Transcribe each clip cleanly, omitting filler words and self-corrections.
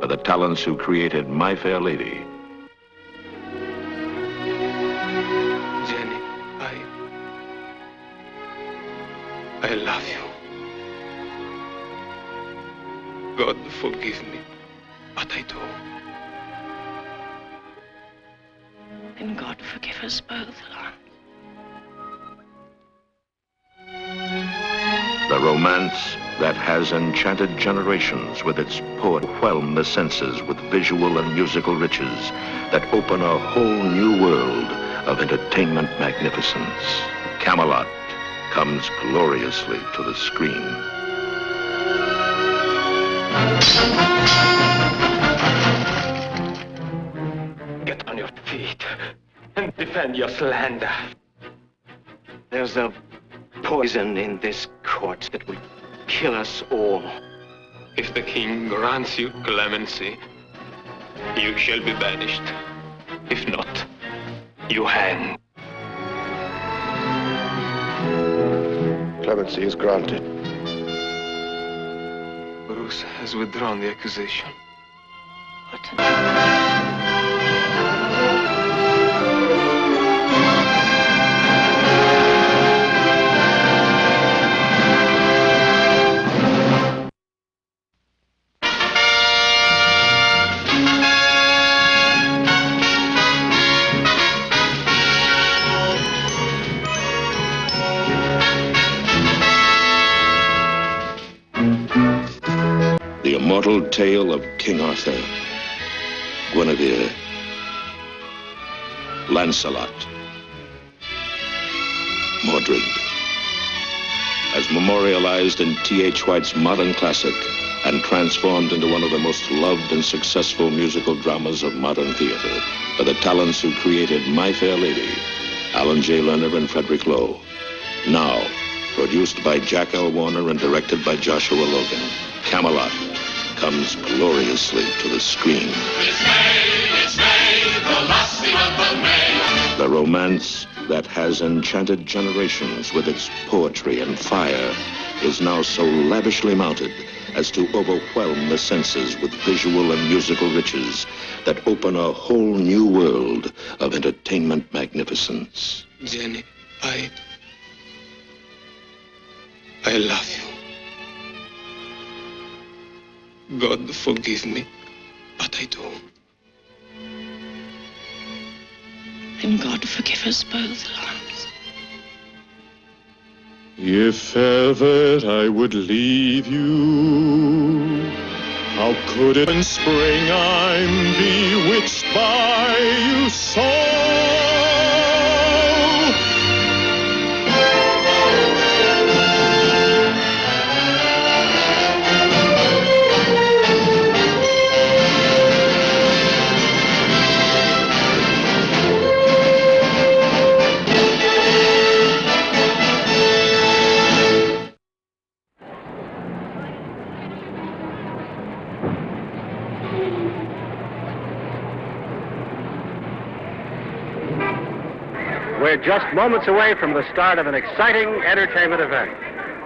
are the talents who created My Fair Lady. Jenny, I love you. God forgive me, but I do. And God forgive us both, Lawrence. The romance that has enchanted generations with its poet whelm the senses with visual and musical riches that open a whole new world of entertainment magnificence. Camelot comes gloriously to the screen. Get on your feet and defend your slander. There's a poison in this court that will kill us all. If the king grants you clemency, you shall be banished. If not, you hang. Clemency is granted. Bruce has withdrawn the accusation. The immortal tale of King Arthur, Guinevere, Lancelot, Mordred, as memorialized in T.H. White's modern classic and transformed into one of the most loved and successful musical dramas of modern theater by the talents who created My Fair Lady, Alan J. Lerner and Frederick Lowe. Now, produced by Jack L. Warner and directed by Joshua Logan, Camelot comes gloriously to the screen. It's May, the lassie of the May. The romance that has enchanted generations with its poetry and fire is now so lavishly mounted as to overwhelm the senses with visual and musical riches that open a whole new world of entertainment magnificence. Jenny, I love you. God forgive me, but I do. And God forgive us both, Lawrence. If ever I would leave you, how could it in spring I'm bewitched by you so? We're just moments away from the start of an exciting entertainment event.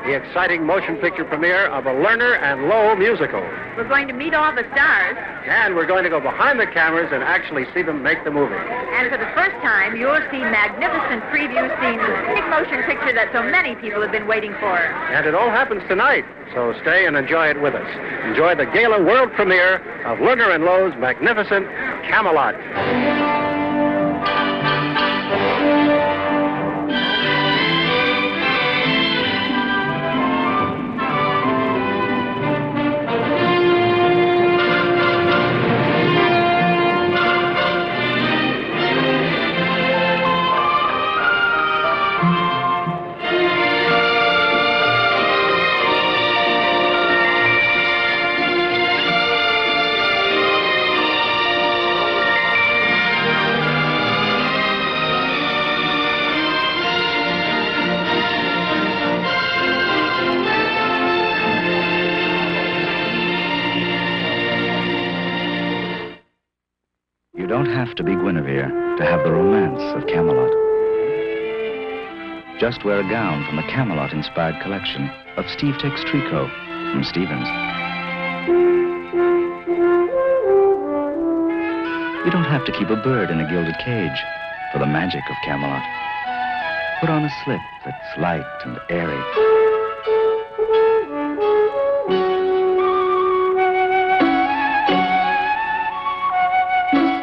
The exciting motion picture premiere of a Lerner and Lowe musical. We're going to meet all the stars. And we're going to go behind the cameras and actually see them make the movie. And for the first time, you'll see magnificent preview scenes of the big motion picture that so many people have been waiting for. And it all happens tonight, so stay and enjoy it with us. Enjoy the gala world premiere of Lerner and Lowe's magnificent Camelot. You don't have to be Guinevere to have the romance of Camelot. Just wear a gown from the Camelot-inspired collection of Steve Tick's Tricot from Stevens. You don't have to keep a bird in a gilded cage for the magic of Camelot. Put on a slip that's light and airy.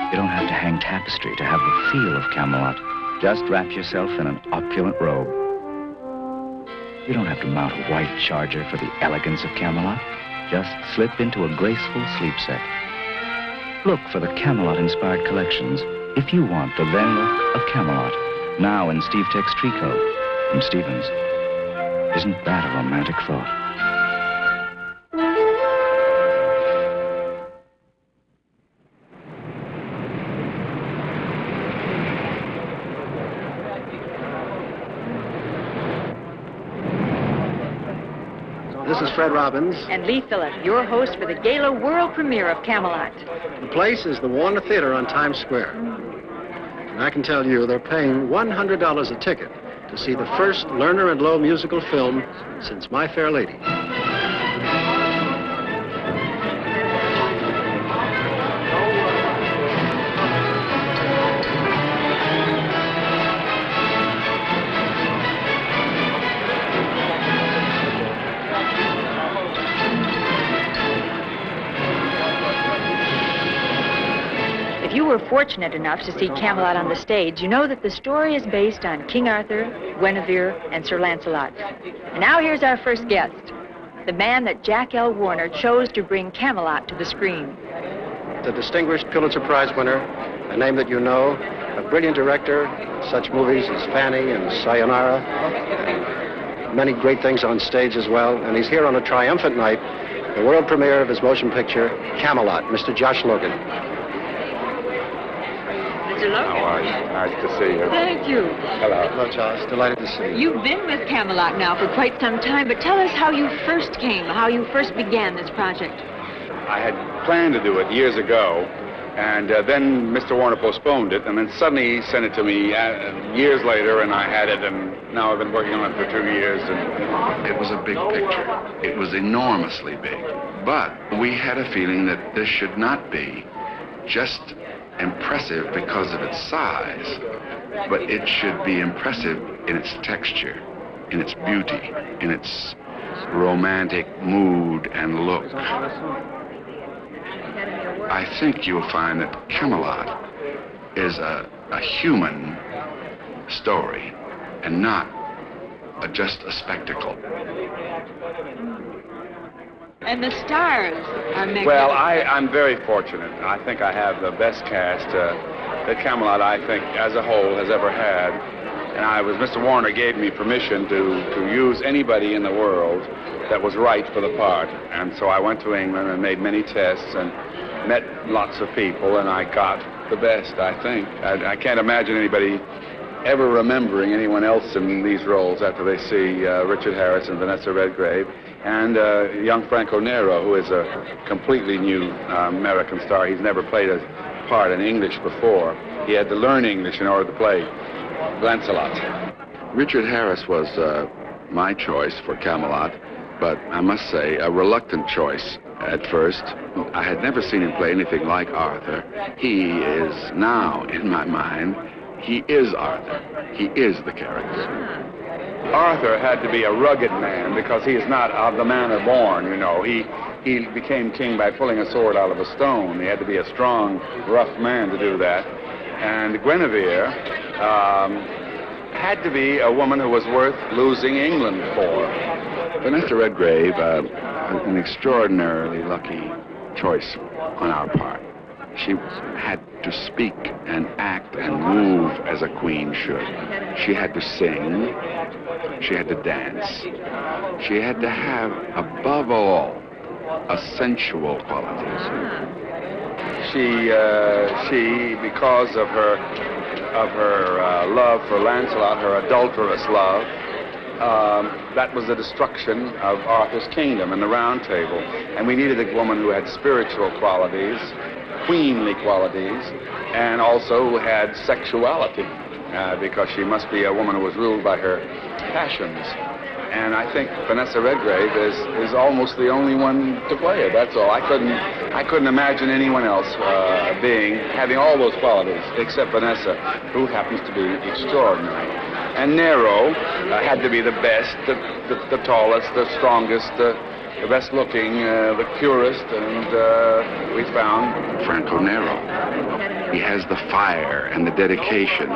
You don't have to hang tapestry to have the feel of Camelot. Just wrap yourself in an opulent robe. You don't have to mount a white charger for the elegance of Camelot. Just slip into a graceful sleep set. Look for the Camelot-inspired collections if you want the then look of Camelot. Now in Steve Tech's Tree Coat from Stevens. Isn't that a romantic thought? This is Fred Robbins. And Lee Phillip, your host for the gala world premiere of Camelot. The place is the Warner Theater on Times Square. And I can tell you they're paying $100 a ticket to see the first Lerner and Loewe musical film since My Fair Lady. If you were fortunate enough to see Camelot on the stage, you know that the story is based on King Arthur, Guinevere, and Sir Lancelot. And now here's our first guest, the man that Jack L. Warner chose to bring Camelot to the screen. The distinguished Pulitzer Prize winner, a name that you know, a brilliant director, such movies as Fanny and Sayonara, and many great things on stage as well. And he's here on a triumphant night, the world premiere of his motion picture, Camelot, Mr. Josh Logan. Mr. Logan. How are you? Nice to see you. Thank you. Hello. Hello, Josh. Delighted to see you. You've been with Camelot now for quite some time, but tell us how you first came, how you first began this project. I had planned to do it years ago, and then Mr. Warner postponed it, and then suddenly he sent it to me years later, and I had it, and now I've been working on it for 2 years. And it was a big picture. It was enormously big. But we had a feeling that this should not be just impressive because of its size, but it should be impressive in its texture, in its beauty, in its romantic mood and look. I think you'll find that Camelot is a human story and not just a spectacle. And the stars are magnificent. Well, I'm very fortunate. I think I have the best cast that Camelot, I think, as a whole, has ever had. And Mr. Warner gave me permission to use anybody in the world that was right for the part. And so I went to England and made many tests and met lots of people, and I got the best, I think. I can't imagine anybody ever remembering anyone else in these roles after they see Richard Harris and Vanessa Redgrave and young Franco Nero, who is a completely new American star. He's never played a part in English before. He had to learn English in order to play Lancelot. Richard Harris was my choice for Camelot, but I must say a reluctant choice at first. I had never seen him play anything like Arthur. He is now, in my mind, he is Arthur. He is the character. Arthur had to be a rugged man because he is not of the manner born, you know. He became king by pulling a sword out of a stone. He had to be a strong, rough man to do that. And Guinevere had to be a woman who was worth losing England for. Vanessa Redgrave, an extraordinarily lucky choice on our part. She had to speak and act and move as a queen should. She had to sing. She had to dance. She had to have, above all, a sensual quality. She, because of her love for Lancelot, her adulterous love, that was the destruction of Arthur's kingdom and the Round Table. And we needed a woman who had spiritual qualities, queenly qualities, and also who had sexuality, because she must be a woman who was ruled by her passions. And I think Vanessa Redgrave is almost the only one to play it. That's all. I couldn't imagine anyone else having all those qualities except Vanessa, who happens to be extraordinary. And Nero had to be the best, the tallest, the strongest, the best looking, the purest, and we found Franco Nero. He has the fire and the dedication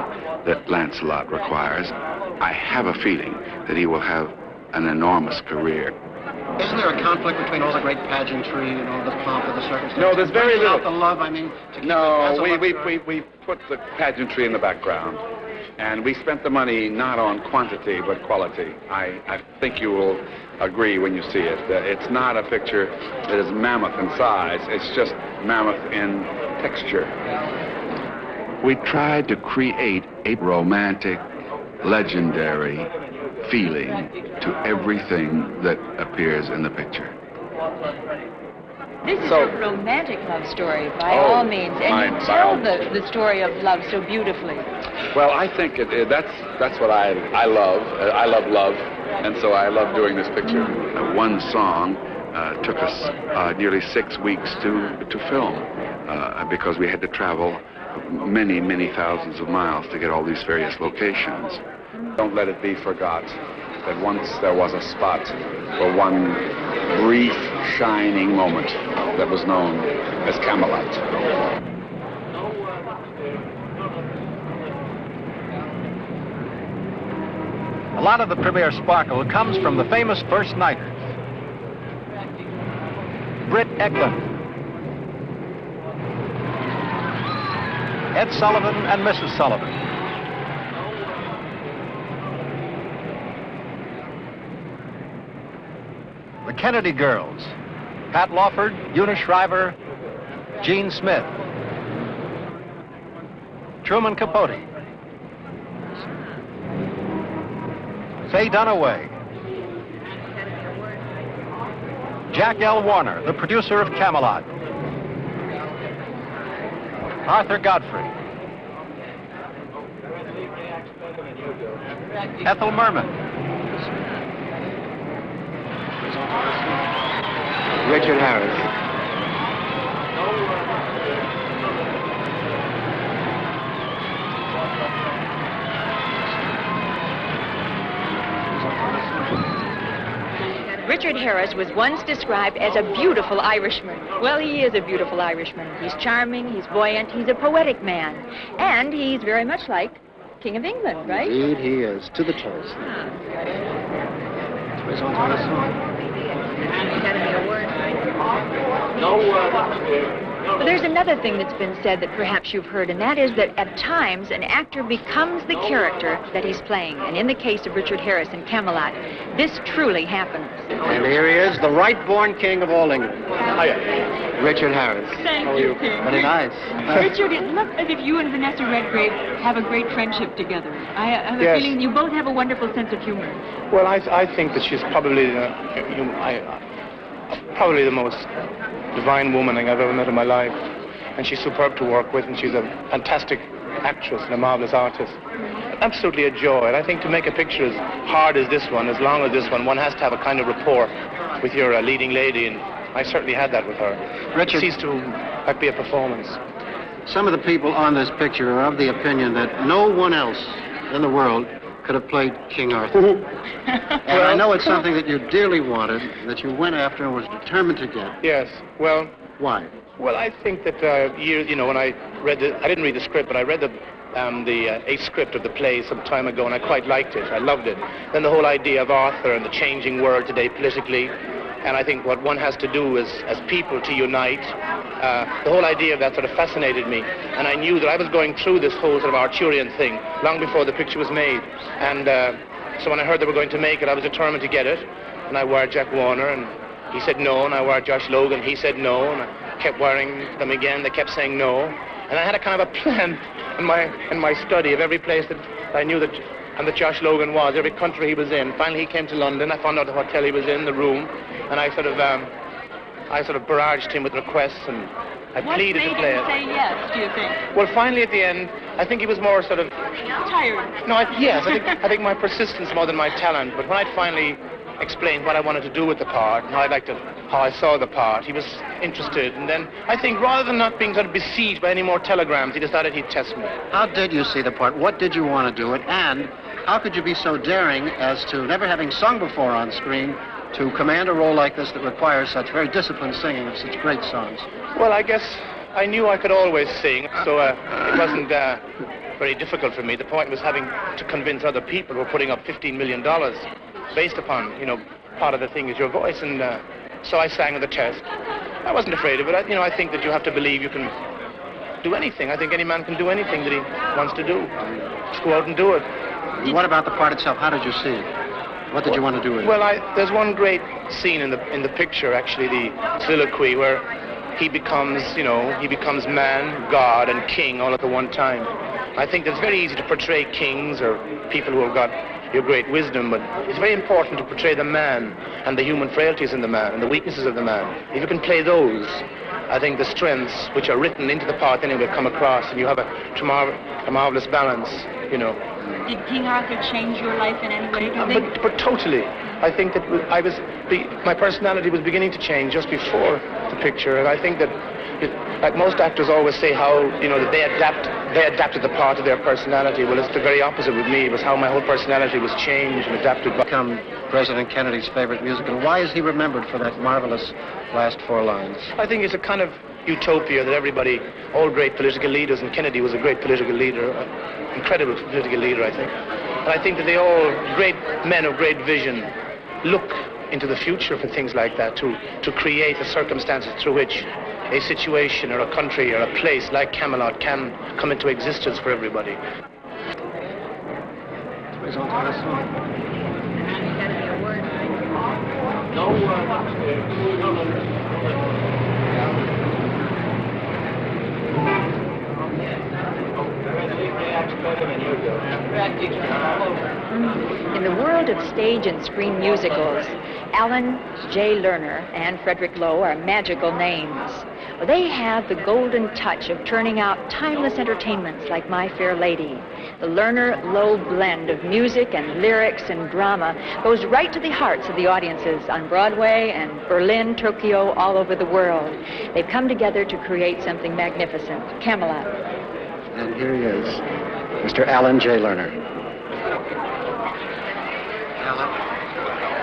that Lancelot requires. I have a feeling that he will have an enormous career. Isn't there a conflict between all the great pageantry and all the pomp of the circumstances? No, there's very little. Out the love, I mean. No, we put the pageantry in the background. And we spent the money not on quantity, but quality. I think you will agree when you see it. It's not a picture that is mammoth in size. It's just mammoth in texture. We tried to create a romantic, legendary feeling to everything that appears in the picture. This is a romantic love story, by all means, and you tell the story of love so beautifully. Well, I think that's what I love. I love love, and so I love doing this picture. One song took us nearly 6 weeks to film because we had to travel many, many thousands of miles to get all these various locations. Don't let it be forgot that once there was a spot for one brief, shining moment that was known as Camelot. A lot of the premier sparkle comes from the famous first nighters. Britt Eklund, Ed Sullivan and Mrs. Sullivan. The Kennedy girls, Pat Lawford, Eunice Shriver, Gene Smith, Truman Capote, Faye Dunaway, Jack L. Warner, the producer of Camelot, Arthur Godfrey, Ethel Merman, Richard Harris. Richard Harris was once described as a beautiful Irishman. Well, he is a beautiful Irishman. He's charming, he's buoyant, he's a poetic man. And he's very much like King of England, right? Indeed, he is, to the toes. That's on the song. Academy Award. But there's another thing that's been said that perhaps you've heard, and that is that at times an actor becomes the character that he's playing. And in the case of Richard Harris in Camelot, this truly happens. And here he is, the right-born king of all England. Hiya. Richard Harris. Thank you, King. Very nice. Richard, it looks as if you and Vanessa Redgrave have a great friendship together. I have a feeling you both have a wonderful sense of humor. Well, I think that she's probably probably the most divine woman I've ever met in my life. And she's superb to work with, and she's a fantastic actress and a marvelous artist. Absolutely a joy. And I think to make a picture as hard as this one, as long as this one has to have a kind of rapport with your leading lady, and I certainly had that with her. Richard, it ceased to be a performance. some of the people on this picture are of the opinion that no one else in the world could have played King Arthur. And I know it's something that you dearly wanted, that you went after and was determined to get. Yes, well... Why? Well, I think that, when I read I didn't read the script, but I read a script of the play some time ago, and I quite liked it. I loved it. Then the whole idea of Arthur and the changing world today politically, and I think what one has to do is, as people, to unite. The whole idea of that sort of fascinated me, and I knew that I was going through this whole sort of Arthurian thing long before the picture was made. And so when I heard they were going to make it, I was determined to get it. And I wired Jack Warner, and he said no. And I wired Josh Logan, he said no. And I kept wiring them again. They kept saying no. And I had a kind of a plan in my study of every place that I knew that Josh Logan was, every country he was in. Finally, he came to London. I found out the hotel he was in, the room, and I sort of I sort of barraged him with requests, and I What pleaded made to play him it. say yes, do you think? Well, finally at the end, I think he was more sort of... Tired. No, yes, I think my persistence more than my talent. But when I finally explained what I wanted to do with the part and how I saw the part, he was interested. And then I think rather than not being sort of besieged by any more telegrams, he decided he'd test me. How did you see the part? What did you want to do it? And how could you be so daring as to, never having sung before on screen, to command a role like this that requires such very disciplined singing of such great songs? Well, I guess I knew I could always sing, so it wasn't very difficult for me. The point was having to convince other people who were putting up $15 million based upon, part of the thing is your voice, and so I sang with the test. I wasn't afraid of it. I think that you have to believe you can do anything. I think any man can do anything that he wants to do. Just go out and do it. What about the part itself? How did you see it? What did you want to do with it? Well, there's one great scene in the picture, actually, the soliloquy, where he becomes man, God, and king all at the one time. I think it's very easy to portray kings or people who have got your great wisdom, but it's very important to portray the man and the human frailties in the man and the weaknesses of the man. If you can play those, I think the strengths which are written into the part then will come across, and you have a marvelous balance, Did King Arthur change your life in any way, do you think? But totally. I think that my personality was beginning to change just before the picture, and I think that, like most actors always say how, that they adapted the part of their personality. Well, it's the very opposite with me. It was how my whole personality was changed and adapted. Become President Kennedy's favorite musical. Why is he remembered for that marvelous last 4 lines? I think it's a kind of utopia that everybody, all great political leaders, and Kennedy was a great political leader, incredible political leader, I think. And I think that they all, great men of great vision, look into the future for things like that, to create the circumstances through which a situation or a country or a place like Camelot can come into existence for everybody. In the world of stage and screen musicals, Alan J. Lerner and Frederick Lowe are magical names. They have the golden touch of turning out timeless entertainments like My Fair Lady. The Lerner-Lowe blend of music and lyrics and drama goes right to the hearts of the audiences on Broadway and Berlin, Tokyo, all over the world. They've come together to create something magnificent, Camelot. And here he is, Mr. Alan J. Lerner.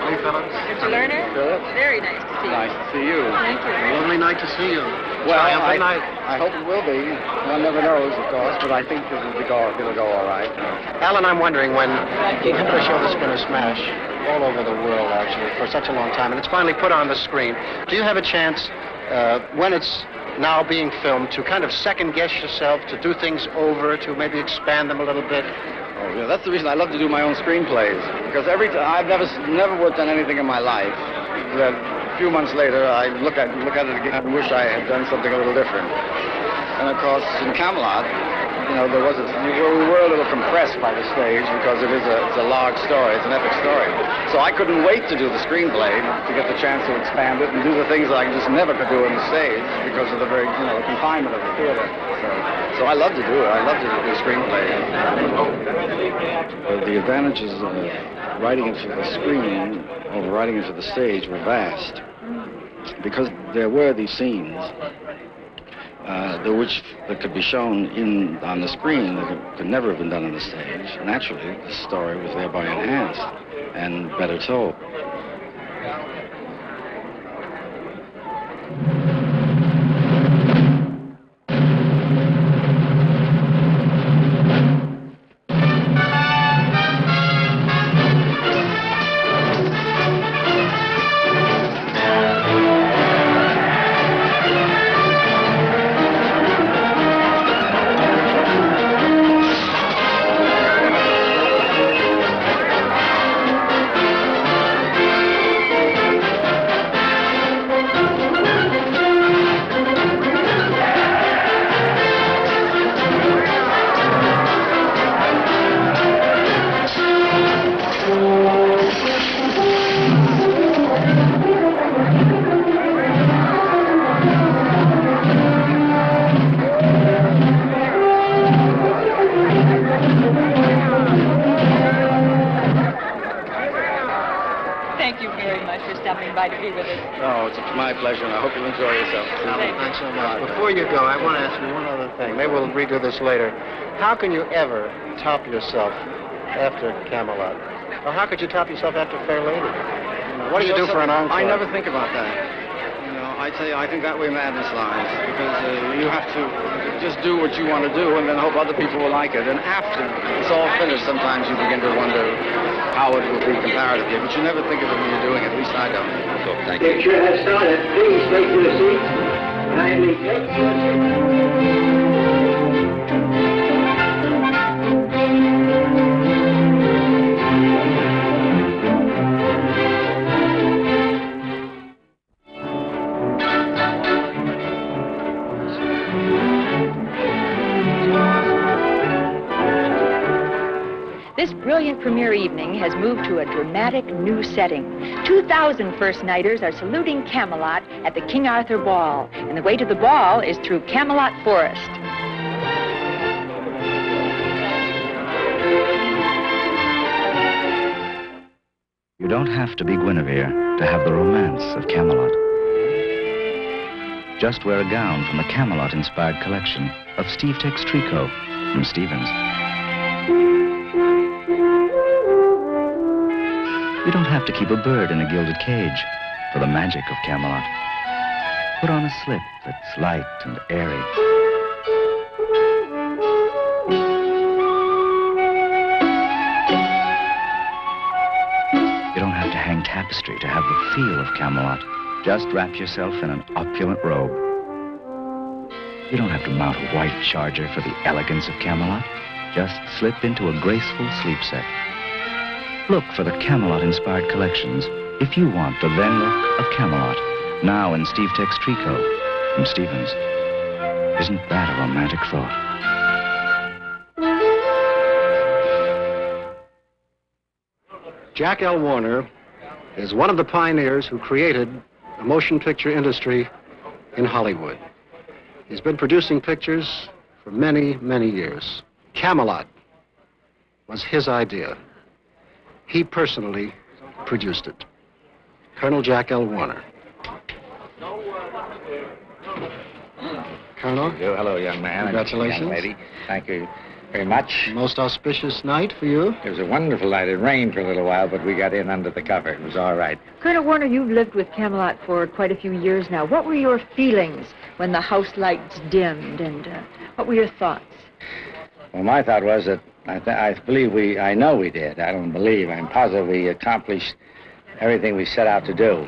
Hey, fellas. Mr. Lerner? Philip. Very nice to see you. Nice to see you. Thank you. A lovely night to see you. Well, Triumphant night. I hope it will be. One never knows, of course, but I think it'll go all right. Alan, I'm wondering, when the Hitler show has been a smash all over the world, actually, for such a long time, and it's finally put on the screen, do you have a chance, when it's now being filmed, to kind of second-guess yourself, to do things over, to maybe expand them a little bit? Oh, yeah, that's the reason I love to do my own screenplays, because I've never worked on anything in my life that a few months later I look at it again and wish I had done something a little different. And of course, in Camelot, we were a little compressed by the stage because it's a large story, it's an epic story. So I couldn't wait to do the screenplay to get the chance to expand it and do the things that I just never could do on the stage because of the very, confinement of the theater. So I love to do it. I love to do screenplays. The advantages of writing it for the screen over writing it for the stage were vast, because there were these scenes that could be shown on the screen that could never have been done on the stage. Naturally, the story was thereby enhanced and better told. to be with us. Oh, it's my pleasure, and I hope you enjoy yourself. Thanks so much. Before you go, I want to ask you one other thing. Maybe we'll redo this later. How can you ever top yourself after Camelot? Or how could you top yourself after Fair Lady? What do you do for an encore? I never think about that. I tell you, I think that way madness lies, because you have to just do what you want to do and then hope other people will like it. And after it's all finished, sometimes you begin to wonder how it will be comparatively, but you never think of it when you're doing it. At least I don't. So, thank you. Picture has started. Please take your seats. Kindly take your seats. This brilliant premiere evening has moved to a dramatic new setting. 2,000 first-nighters are saluting Camelot at the King Arthur Ball, and the way to the ball is through Camelot Forest. You don't have to be Guinevere to have the romance of Camelot. Just wear a gown from the Camelot-inspired collection of Steve Tex Tricot from Stevens. You don't have to keep a bird in a gilded cage for the magic of Camelot. Put on a slip that's light and airy. You don't have to hang tapestry to have the feel of Camelot. Just wrap yourself in an opulent robe. You don't have to mount a white charger for the elegance of Camelot. Just slip into a graceful sleep set. Look for the Camelot-inspired collections if you want the then look of Camelot, now in Steve Tex Tricot from Stevens. Isn't that a romantic thought? Jack L. Warner is one of the pioneers who created the motion picture industry in Hollywood. He's been producing pictures for many, many years. Camelot was his idea. He personally produced it. Colonel Jack L. Warner. Colonel? Hello, young man. Congratulations. Young lady. Thank you very much. Most auspicious night for you? It was a wonderful night. It rained for a little while, but we got in under the cover. It was all right. Colonel Warner, you've lived with Camelot for quite a few years now. What were your feelings when the house lights dimmed, and what were your thoughts? Well, my thought was that I know we did. I don't believe. I'm positive we accomplished everything we set out to do.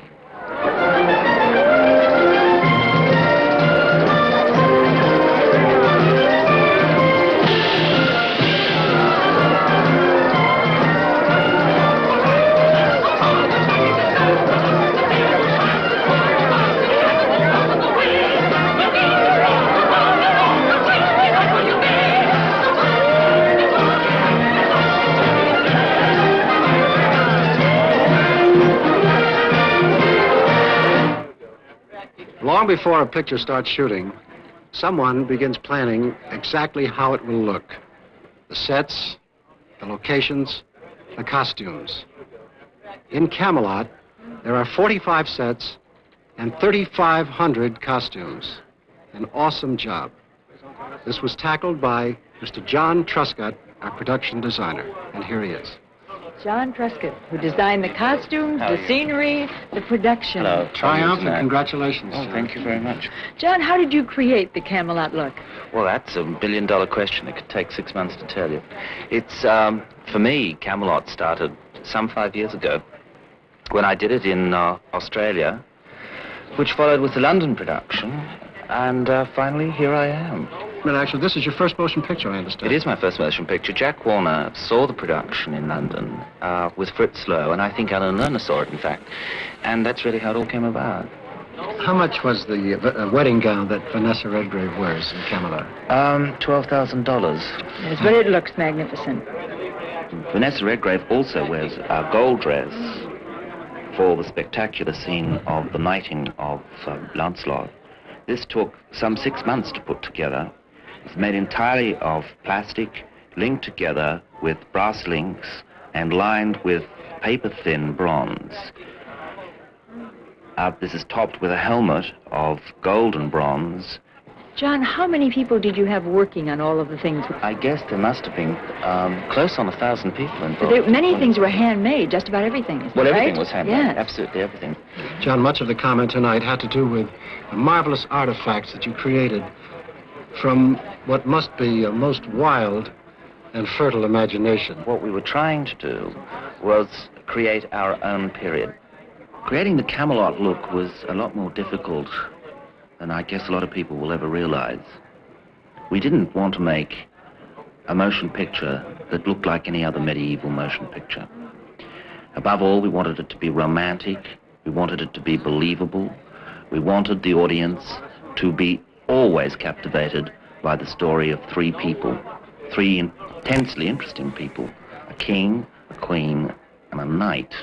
Long before a picture starts shooting, someone begins planning exactly how it will look. The sets, the locations, the costumes. In Camelot, there are 45 sets and 3,500 costumes. An awesome job. This was tackled by Mr. John Truscott, our production designer, and here he is. John Truscott, who designed the costumes, the scenery, the production. Hello. Triumph and congratulations. Oh, thank you very much. John, how did you create the Camelot look? Well, that's a billion-dollar question. It could take 6 months to tell you. It's, for me, Camelot started some 5 years ago when I did it in Australia, which followed with the London production, and finally, here I am. But actually, this is your first motion picture, I understand. It is my first motion picture. Jack Warner saw the production in London with Fritz Lowe, and I think Alan Lerner saw it, in fact. And that's really how it all came about. How much was the wedding gown that Vanessa Redgrave wears in Camelot? $12,000. Yes, but it looks magnificent. Vanessa Redgrave also wears a gold dress for the spectacular scene of the knighting of Lancelot. This took some 6 months to put together. It's made entirely of plastic, linked together with brass links and lined with paper-thin bronze. This is topped with a helmet of gold and bronze. John, how many people did you have working on all of the things? I guess there must have been close on 1,000 people involved. Many things were handmade, just about everything. Well, everything right? was handmade, Yes. absolutely everything. John, much of the comment tonight had to do with the marvelous artifacts that you created from what must be a most wild and fertile imagination. What we were trying to do was create our own period. Creating the Camelot look was a lot more difficult than I guess a lot of people will ever realize. We didn't want to make a motion picture that looked like any other medieval motion picture. Above all, we wanted it to be romantic, we wanted it to be believable, we wanted the audience to be always captivated by the story of three people, three intensely interesting people, a king, a queen, and a knight.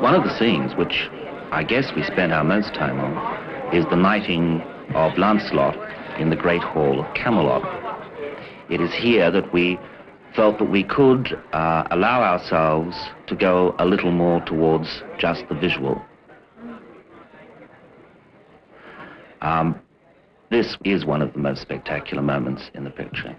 One of the scenes, which I guess we spent our most time on, is the knighting of Lancelot in the Great Hall of Camelot. It is here that we felt that we could allow ourselves to go a little more towards just the visual. This is one of the most spectacular moments in the picture.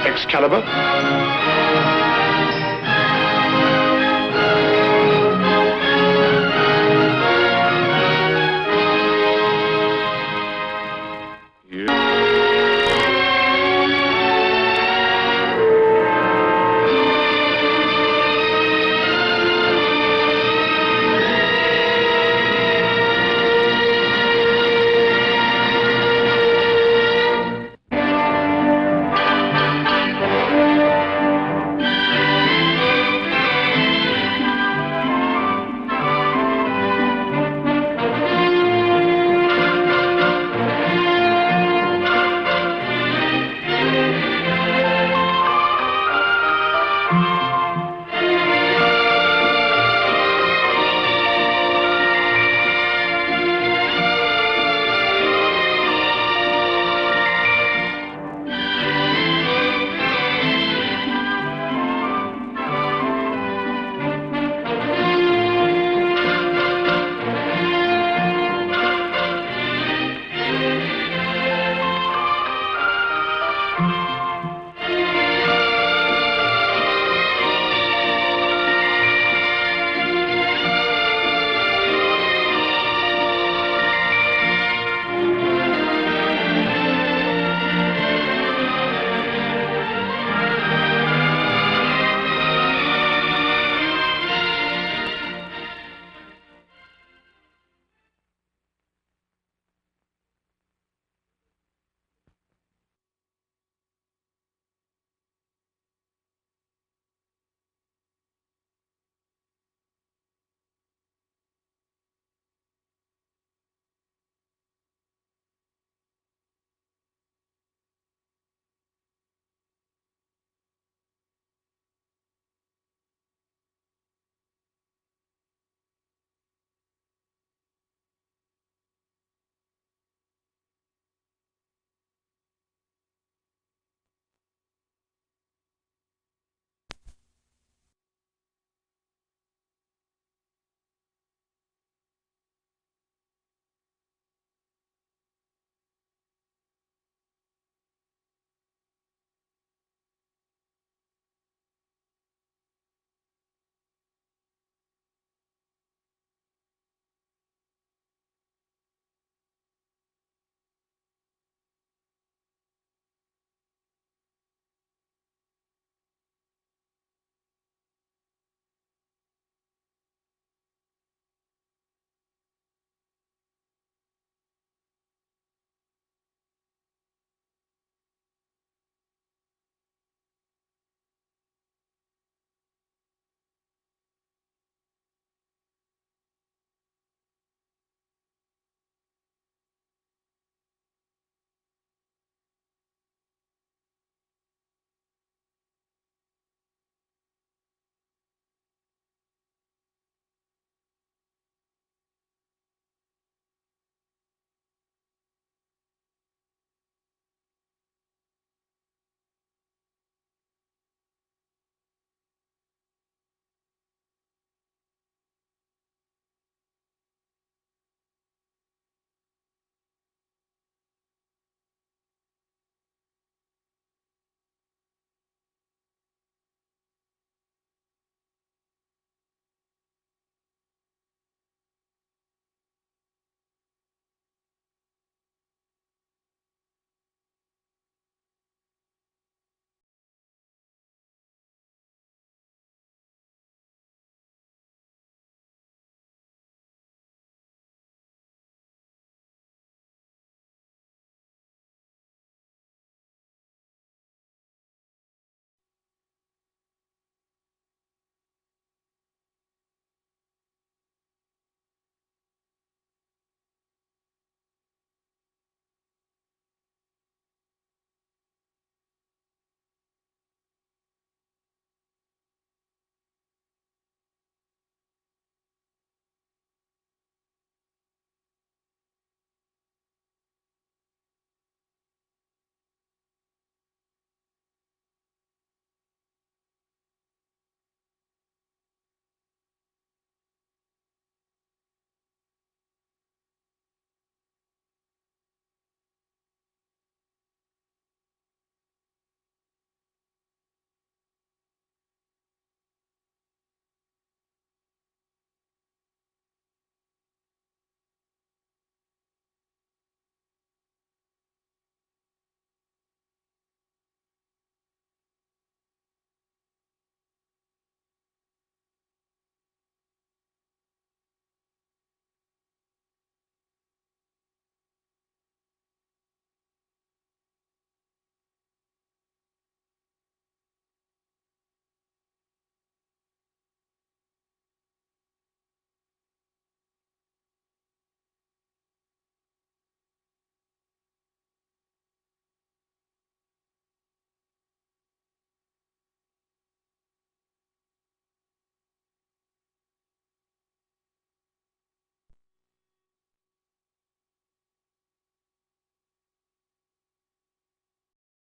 Excalibur.